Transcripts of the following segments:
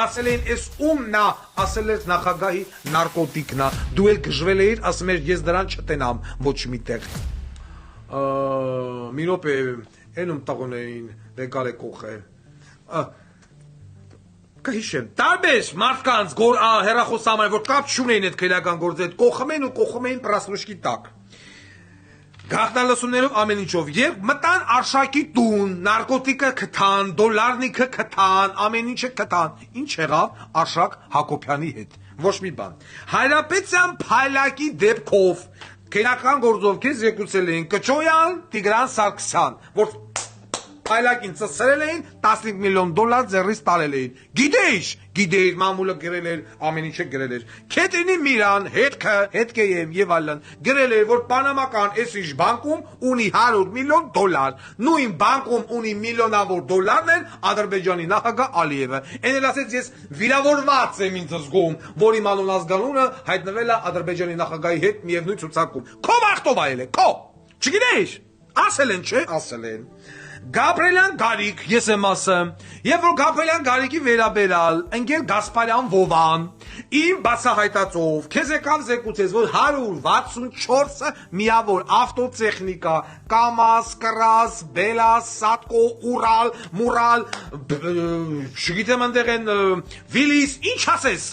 ասել էին էս ումն է, ասել էր նախագահի նարկոտիկն է, դու էլ գժվել էիր, ասում էր ես դրան չտենամ ոչ միտեղ։ Մի րոպե, էնում տաղոներին վեկար է կողը։ Կհիշեմ, տարբեր մարդկանց հեռախոսամար, որ կապ չունեին այդ քրեական գործը, այդ կողում էին պրասրուշկի տակ։ Գաղտնալսումներով ամեն ինչով, երբ մտան Արշակի տուն, նարկոտիկը քթան, դոլարնիկը քթան, ամեն ինչը քթան, ինչ եղավ Արշակ Հակոբյանի հետ, ոչ մի բան։ Հայրապետյան Փայլակի դեպքով քրեական գործով քեզ եկուցել էին Կճոյան, Տիգրան Սարգսյան, որ Փայլակին ծծրել էին, 15 միլիոն դոլար ձեռից տարել էին։ Գիտեիր, մամուլը գրել էր, ամեն ինչը գրել էր։ Քետրինի Միրան, հետքեյեմ եւ այլն, գրել էր, որ պանամական էսիշ բանկում ունի 100 միլիոն դոլար։ Նույն բանկում ունի միլիոնավոր դոլարներ Ադրբեջանի նախագահ Ալիևը։ Էն էլ ասեց ես վիրավորված եմ ինձ զգում, որ իմ անուն ազգանունը հայտնվել է Ադրբեջանի նախագահի հետ միևնույն ցուցակում։ Քո վախտով այլ է, քո։ Չգիտեիր։ Ասել են, չէ՞, ասել են։ Գաբրիելյան Գարիկ, ես եմ ասում, եւ որ Գաբրիելյան Գարիկի վերաբերալ, ընկեր Գասպարյան Վովան, իմ բացահայտածով, քեզ եկավ զեկուցես, որ 164-ը միավոր ավտոտեխնիկա, Կամազ, Կրազ, Բելազ, Սատկո, Ուրալ, Մուրալ, չգիտեմ ընդեղ են Վիլիս, ինչ ասես,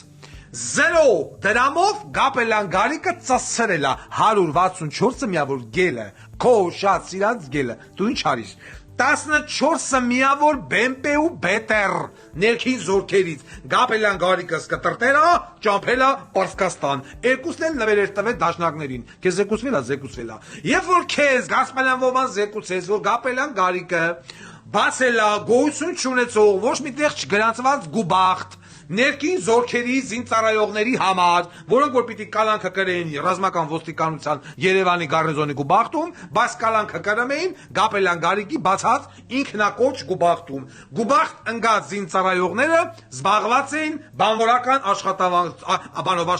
0 դրամով Գաբրիելյան Գարիկը ծածրել է 164-ը միավոր գելը, քո շատ սիրած գելը, դու ինչ արիս 14-ը միավոր բեմպե ու բետեր ներքին զորքերից Գաբրիելյան Գարիկը սկտրտերա ճամփելա Պարսկաստան երկուսն էլ նվեր էր տվել դաշնակներին քեզ զեկուցվել է եւ որ քեզ Գասպարյան Վովան զեկուցեց որ Գաբրիելյան Գարիկը բացելա գոյություն չունեցող ոչ միտեղ չգրանցված գուբախտ ներքին զորքերի զինծառայողների համար, որոնք որ պիտի կալանքը կրեին ռազմական ոստիկանության Երևանի գարնեզոնի գուբախտում, բայց կալանքը կրում էին Գաբրիելյան Գարիկի բացած ինքնակոչ գուբախտում։ Գուբախտ ընկած զինծառայողները զբաղված էին բանվորական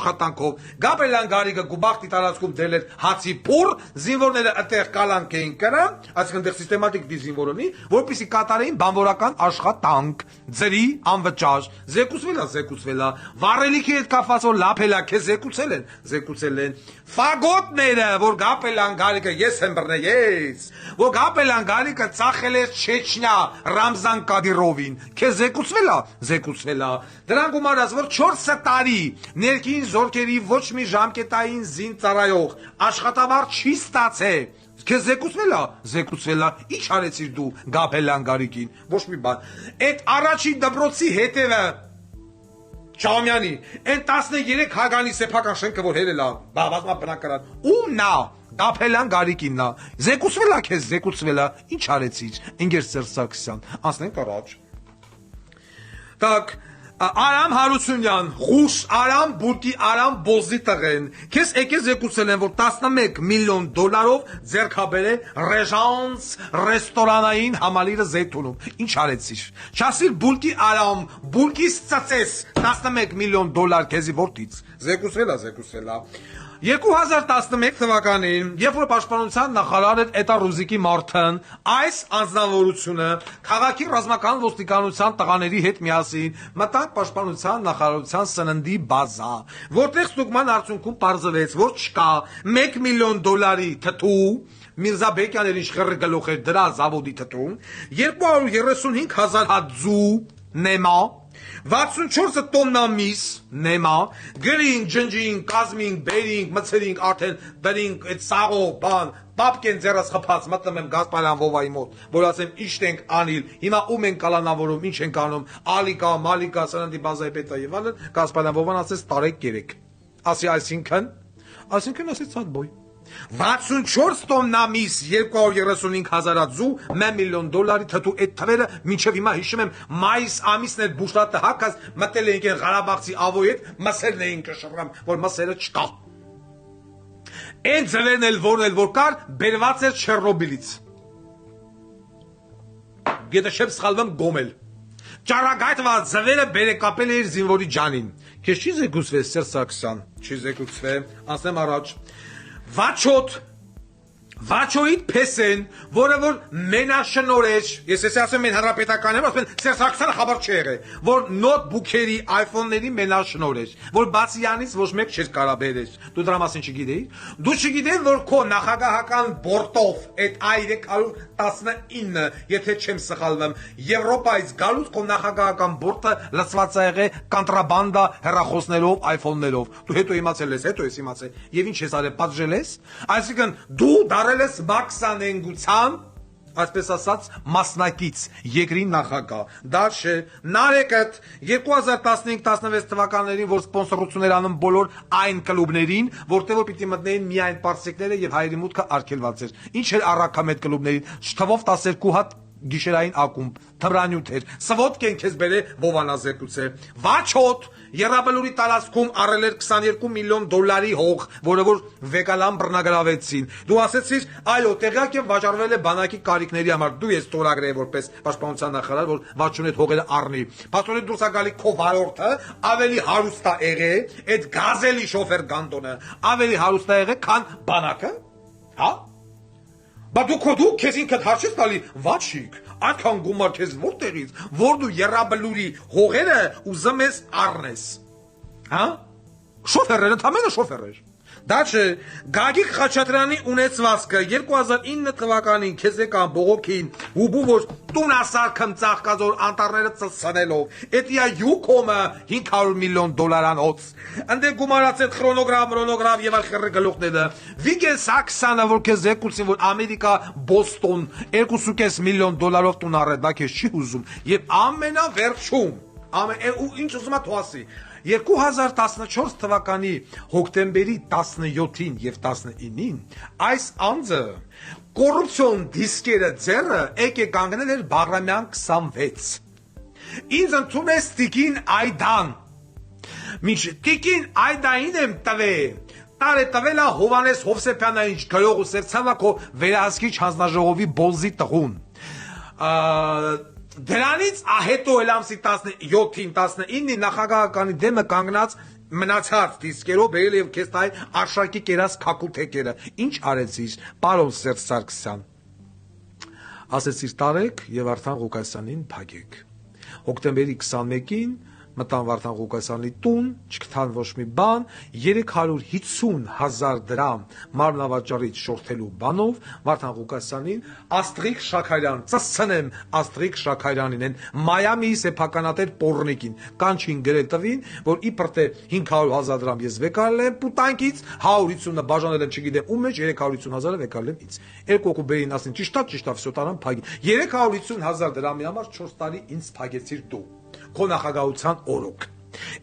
աշխատանքով։ Գաբրիելյան Գարիկը գուբախտի տարածքում դրել էր հացի փուռ, զինվորները այդտեղ կալանք էին կրում, այսինքն դեռ սիստեմատիկ զինվորոնի, որպեսզի կատարեին բանվորական աշխատանք, ձրի անվճար, զեկուցվել է, վառելիքի հետ կապված որ լափելա, քեզ զեկուցել են, ֆագոտները, որ Գաբրիելյան Գարիկը, ես եմ բռնել, որ Գաբրիելյան Գարիկը ծախել էր Չեչնիա Ռամզան Կադիրովին, քեզ զեկուցվել է, դրան գումարած, որ 4 տարի ներքին զորքերի ոչ մի ժամկետային զինծառայող աշխատավարձ չի ստացել, քեզ զեկուցվել է, ինչ արեցիր դու Գաբրիելյան Գարիկին, ոչ մի բան, այդ առաջին դպրոցի հետևը Չամյանի, այն 13 հագանի սեփական շենքը որ հերել է, բազմա բնակարան, ումն է, Գաբրիելյան Գարիկինն է, զեկուցվել է, ինչ արեցիր, ընկեր Սերժ Սարգսյան, անցնենք առաջ։ Так, Արամ Հարությունյան, Ղուշ Արամ, Բուրկի Արամ Բոզի տղեն, քեզ եկել զեկուցել են, որ 11 միլիոն դոլարով ձեռքաբերել Ռեժանս ռեստորանային համալիրը Զեյթունում, ինչ արեցիր, չասիր Բուրկի Արամ, Բուրկիս ծծես 11 միլիոն դոլար քեզի որդից, զեկուցվել է, 2011 թվականին, երբ որ պաշտպանության նախարար էր Էտա Ռուզիկի մարդն, այս անձնավորությունը քաղաքի ռազմական ոստիկանության տղաների հետ միասին մտան պաշտպանության նախարարության սննդի բազա, որտեղ ստուգման արդյունքում պարզվեց, որ չկա 1 միլիոն դոլարի թթու, Միրզա Բեկյաներ իշխերը գլուխ էր դրա զավոդի թթում, 235,000 հատ ձու նեմա, 64 տոննա միս, նեմա, գրինք, ջնջինք, կազմինք, բերինք, մցրինք, արդեն դրինք, այդ սաղող բան, պապկեն ձերս խփած, մտնում եմ Գասպարյան Վովայի մոտ, որ ասեմ ինչ ենք անիլ, հիմա ում են կալանավորում, ինչ ենք անում, Ալիկա, Մալիկա, սննդի բազայի պետա եւ այլն, Գասպարյան Վովան ասեց տարեք 3, ասի այսինքն ասեց հատ բոյ, 64 տոննա միս, 235,000 ձու, 1 միլիոն դոլարի թթու այդ թվերը մինչև հիմա հիշում եմ մայիս ամիսն էր բուշրատը հակած մտել էինք են Ղարաբաղցի ավոյի հետ, մսերն էին կշռում, որ մսերը չկա։ Այն ձվերն էլ որ կար, բերված էր Չեռնոբիլից։ Եթե չեմ սխալվում գոմել։ Ճառագայթված ձվերը բերեկապել էր զինվորի ջանին։ Քեզ չի զեկուցվել Սերժ Սարգսյան, չի զեկուցվել, ասեմ առաջ։ Վաչոյիդ փեսեն, որը որ մենաշնորհ, ես ասեմ մեն հանրապետական եմ, ասում են Սերժ Սարգսյանը խաբար չի եղել, որ նոթբուքերի, iPhone-ների մենաշնորհ, որ բացի յանից ոչ մեկ չէր կարա բերել։ Դու դրա մասին չգիտեի։ Դու չգիտես, որ քո նախագահական բորտով այդ A319, եթե չեմ սխալվում, Եվրոպայից գալուց քո նախագահական բորտը լցված է եղել կոնտրաբանդա հեռախոսներով, iPhone-ներով։ Դու հետո իմացել ես, հետո ես իմացել։ Եվ ինչ ես արել, պատժել ես։ Այսինքն դու դարել ես մաքսանենգության, այսպես ասած, մասնակից երկրի նախագահ։ Դա չէ, Նարեկդ 2015-16 թվականներին, որ սպոնսորություններ անում բոլոր այն կլուբներին, որտեղ որ պիտի մտնեին միայն պարսիկները եւ հայերի մուտքը արգելված էր։ Ինչ էր առաքամետ կլուբներին, թվով 12 հատ գիշերային ակումբ, թմրանյութ էր, սվոտք են քեզ բերե բովանազեկուցե, վաչոտ, Եռաբլուրի տարածքում առել էր 22 միլիոն դոլարի հող, որը որ վեկալան բռնագրավեցին, դու ասեցիր, այո, տեղյակ եմ վաճառվել է բանակի կարիքների համար, դու ես ստորագրել որպես պաշտպանության նախարար, որ վաչուն այդ հողերը առնի, փաստորեն դուրս է գալի քո վարորդը, ավելի հարուստ է եղել, այդ գազելի շոֆեր Գանդոնը, ավելի հարուստ է եղել, քան բանակը, հա? Բայց դու քեզ ինքդ հարց ես տալի, վաչիկ, այդքան գումար քեզ որտեղից, որ դու Եռաբլուրի հողերը ուզում ես առնես, հա? Շոֆերներ, ընդամենը շոֆերներ։ Դա չէ, Գագիկ Խաչատրյանի ունեցվածքը 2009 թվականին քեզ եկան բողոքին, հուբու որ տունասարքն ծաղկազոր անտառները ծծանելով, էդիա յուկոմը 500 միլիոն դոլարանոց, ընդ գումարացել խրոնոգրամ եւ այլ գլուխները, Վիգեն Սաքսյանը որ քեզ եկուցին որ Ամերիկա Բոստոն 2.5 միլիոն դոլարով տուն առել, դա քեզ չի հուզում, եւ ամենավերջում, ու ինչ ուզում է թողասի 2014 թվականի հոկտեմբերի 17-ին եւ 19-ին այս անձը կոռուպցիոն դիսկերը ձեռը եկե կանգնել էր Բաղրամյան 26 ինձ ընդունես Տիկին Այդան միջ Տիկին Այդային եմ տվել տվել է Հովանես Հովսեփյանային գրող ու Սերցավակո վերահսկիչ հանձնաժողովի բոլզի տղուն Դրանից հետո էլ ամսի 17-ին 19-ին նախագահականի դեմը կանգնած մնացած դիսկերով բերել եւ քեզ տայ արշակի կերած քակութեկերը ինչ արեցիր պարոն Սերժ Սարգսյան ասեցիր տարեք եւ Վարդան Ղուկասյանին փակեք հոկտեմբերի 21-ին մտան Վարդան Ղուկասյանի տուն, չգտան ոչ մի բան, 350,000 դրամ մարմնավաճառից շորթելու բանով Վարդան Ղուկասյանին Աստրիկ Շաքարյան, ծսցնեմ Աստրիկ Շաքարյանին են Մայամիի սեփականատեր Պորնիկին, կանչին գրել տվին, որ իբր թե 500,000 դրամ ես վեկարել եմ պուտանկից, 150-ը բաժանել եմ չգիտեմ ու մեջ 350,000-ը վեկարել եմ ինձ։ Երկու օկու բերին ասին, ճիշտ է, վсё տարան փագի։ 350,000 դրամի համար 4 տարի ինձ փագեցիր դու։ Քո նախագահության օրոք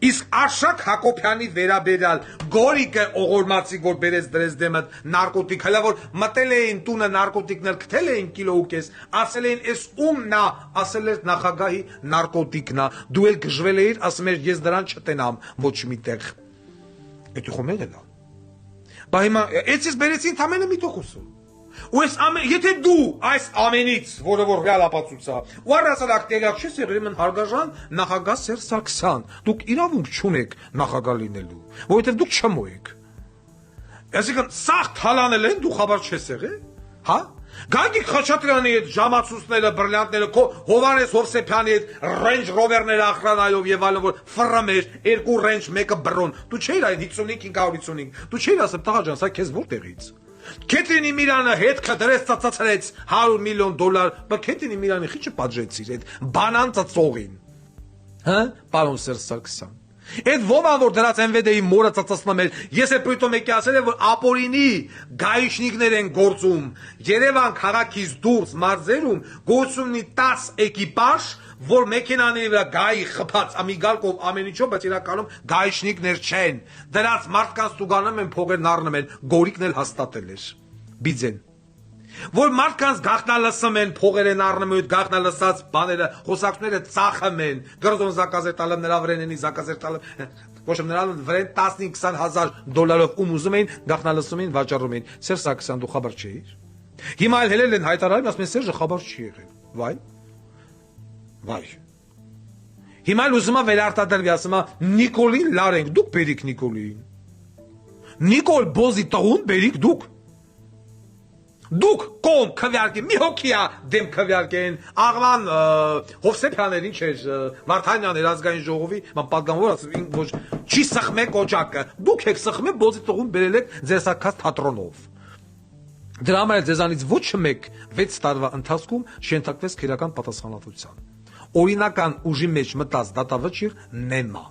իսկ Արշակ Հակոբյանի վերաբերյալ Գորիկը օղորմացիկ որ բերեց Դրեզդեմը նարկոտիկ հələ որ մտել էին տունը նարկոտիկներ գտել էին կիլո ու կես ասել էին էս ումն է ասել էր նախագահի նարկոտիկն է դու էլ գժվել էիր ասում էր ես դրան չտենամ ոչ միտեղ Էդի խոմել է Բա հիմա էցից բերեցին թամենը մի տոկոսը ու այս եթե դու այս ամենից որը որ ռեալ ապացույցա ու առասարակ տեղյակ չես եղել մեն հարգաժան նախագահ Սերժ Սարգսյան դուք իրավունք չունեք նախագահ լինելու որովհետև դուք չմոյեք այսինքն սաղ թալանել են դու խաբար չես եղել հա Գագիկ Խաչատրյանի այդ ժամացույցները բրիլյանտները քո Հովանես Հովսեփյանի այդ Range Rover-ները ախրանայով եւ այլն որ ֆռմեր երկու Range մեկը բրոն դու չէիր այն 55-555 դու չէիր ասում տղա ջան սա քեզ որտեղից Քեթրինի Միրանը հետքը դրեց ծածացրեց 100 միլիոն դոլար, բայց Քեթրինի Միրանի խիչը պատժեցիր այդ բանան ծծողին։ Հա, պարոն Սերժ Սարգսյան։ Այդ ոման որ դրած MVD-ի մորը ծածացնում էր, ես էլ պրիտոմ եկի ասել եմ որ ապորինի գայիշնիկներ են գործում։ Երևան քաղաքից դուրս մարզերում գործում ունի 10 էկիպաժ որ մեքենաների վրա գայի խփած ամիգալկով ամեն ինչով, բայց իրականում գայիշնիկներ չեն։ Դրանց մարդկանց տուգանում են փողերն առնում են, գորիկն էլ հաստատել էր։ Բիձեն։ Որ մարդկանց գաղտնալսում են, փողեր են առնում ու գաղտնալսած բաները, խոսակցները ծախում են։ Գրոզոն զակազեր տալեմ նրա վրենենի զակազեր տալեմ։ Ոչ նրա վրեն 15-20,000 դոլարով ուզում էին, գաղտնալսում էին, վաճառում էին։ Սերժ Սարգսյան դու խաբար չէիր։ Հիմա էլ հելել են հայտարարում, ասում են Սերժը խաբար չի եղել։ Վայ։ Վայ։ Հիմա ուզում է վերարտադրվի, ասում է Նիկոլին լարենք, դուք բերիք Նիկոլին։ Նիկոլ Բոզի տղուն բերիք դուք։ Դուք կողմ քվյարկեն, մի հոգիա դեմ քվյարկեն, աղվան Հովսեփյաներ ինչ էր, Վարդանյաներ ազգային ժողովի, պատգամավոր ասում, ոչ չի սխմե կոճակը, դուք եք սխմե բոզի տողում բերել եք ձեր սակած թատրոնով։ Դրա համար ձեզանից ոչ մեկ 6 տարվա ընթացքում շենթակվեց քրեական պատասխանատվության։ Օրինական ուժի մեջ մտած դատավճիռ նեմա։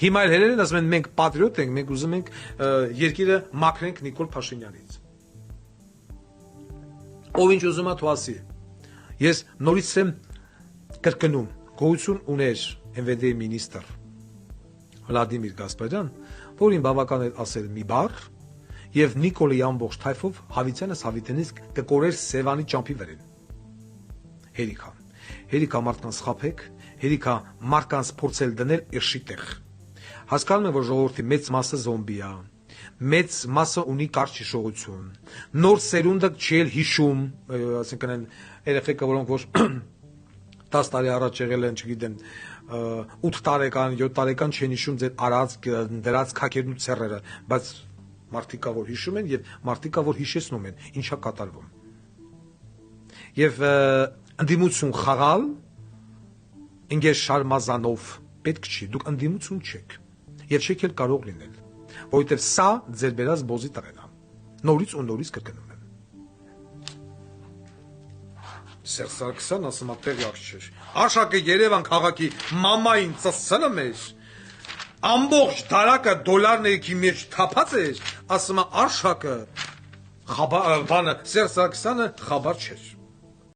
Հիմա էլ հերերեն ասում են մենք պատրիոտ ենք, մենք ուզում ենք երկիրը մաքրենք Նիկոլ Փաշինյանից։ Ով ինչ ուզում է թող ասի։ Ես նորից եմ կրկնում, գոյություն ուներ ՄՎԴ-ի մինիստր Վլադիմիր Գասպարյան, որին բավական էր ասել մի բառ, եւ Նիկոլի ամբողջ թայֆով Հավիտյանից կկորեր Սևանի ճամփի վրան։ Հերիքա մարդկանց խափեք, հերիքա մարդկանց փորձել դնել իրշի տեղ։ Հասկանում եմ, որ ժողովրդի մեծ մասը զոմբի է, մեծ մասը ունի կարճ հիշողություն, նոր սերունդը չի էլ հիշում, ասենք այն երեխեքը, որոնք որ 10 տարի առաջ եղել են, չգիտեմ, 8 տարեկան, 7 տարեկան չեն հիշում ձեր արած դրած քակերն ու ցեռերը, բայց մարդիկա որ հիշում են եւ մարդիկա որ հիշեցնում են, ինչա կատարվում։ Եվ ընդդիմություն խաղալ ինգեր շարմազանով պետք չի, դուք ընդդիմություն չեք եւ չեք էլ կարող լինել, որովհետեւ սա ձեր բերած բոզի տղեն է։ Նորից ու նորից կրկնում եմ։ Սերժ Սարգսյան ասում է տեղյակ չէր։ Արշակը Երևան քաղաքի մամային ծսցնը մեր ամբողջ դարակը դոլարների մեջ թափած էր, ասում է Արշակը բանը Սերժ Սարգսյանը խաբար չէր։